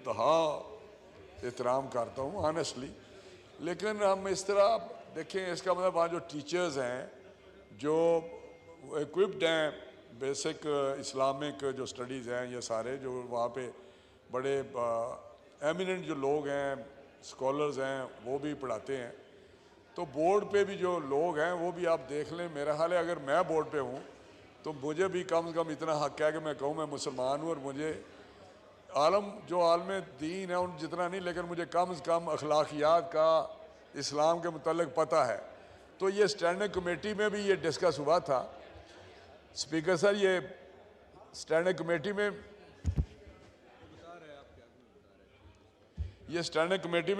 बेइंतहा एहतराम करता हूँ ऑनेस्टली, लेकिन हम इस तरह देखें, इसका मतलब वहाँ जो टीचर्स हैं जो इक्विप्ड हैं बेसिक इस्लामिक जो स्टडीज़ हैं, ये सारे जो वहाँ पे बड़े एमिनेंट जो लोग हैं, स्कॉलर्स हैं, वो भी पढ़ाते हैं। तो बोर्ड पे भी जो लोग हैं वो भी आप देख लें, मेरा हाल है अगर मैं बोर्ड पे हूँ तो मुझे भी कम से कम इतना हक है कि मैं कहूँ मैं मुसलमान हूँ और मुझे आलम जो आलम दीन है उन जितना नहीं, लेकिन मुझे कम से कम अखलाकियात का इस्लाम के मुतल्लिक पता है। तो ये स्टैंडिंग कमेटी में भी ये डिस्कस हुआ था। स्पीकर सर, ये स्टैंडिंग कमेटी में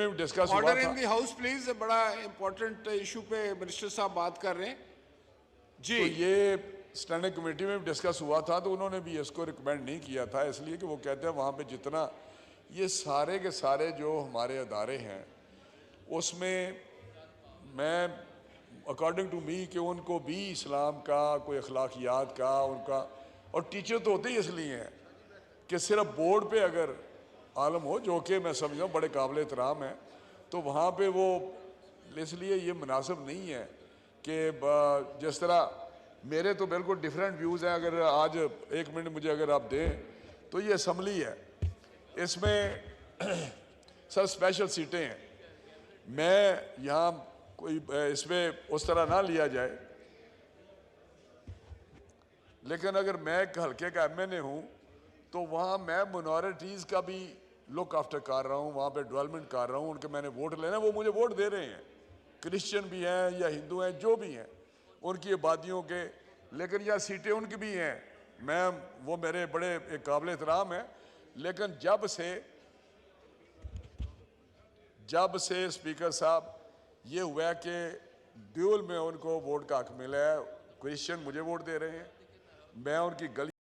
भी डिस्कस हुआ था। Order in the house please, बड़ा इंपॉर्टेंट इशू पे मिनिस्टर साहब बात कर रहे हैं जी। तो ये स्टैंडिंग कमेटी में भी डिस्कस हुआ था, तो उन्होंने भी इसको रिकमेंड नहीं किया था, इसलिए कि वो कहते हैं वहाँ पे जितना ये सारे के सारे जो हमारे अदारे हैं उसमें मैं अकॉर्डिंग टू मी कि उनको भी इस्लाम का कोई अखलाकियात का उनका, और टीचर तो होते ही इसलिए हैं कि सिर्फ बोर्ड पे अगर आलम हो, जो कि मैं समझता हूँ बड़े काबिल एहतराम है, तो वहाँ पे वो इसलिए ये मुनासिब नहीं है कि जिस तरह मेरे तो बिल्कुल डिफरेंट व्यूज़ हैं। अगर आज 1 मिनट मुझे अगर आप दें तो ये असम्बली है, इसमें सर स्पेशल सीटें हैं, मैं यहाँ कोई इसमें उस तरह ना लिया जाए, लेकिन अगर मैं एक हल्के का MNA हूँ तो वहाँ मैं माइनॉरिटीज़ का भी लुक आफ्टर कर रहा हूँ, वहाँ पे डेवलपमेंट कर रहा हूँ, उनके मैंने वोट लेना, वो मुझे वोट दे रहे हैं, क्रिश्चियन भी हैं या हिंदू हैं, जो भी हैं उनकी आबादियों के, लेकिन यह सीटें उनकी भी हैं, मैं वो मेरे बड़े एक काबिल एहतराम है। लेकिन जब से स्पीकर साहब ये हुआ है कि ड्यूल में उनको वोट का हक मिला है, क्रिश्चियन मुझे वोट दे रहे हैं, मैं उनकी गली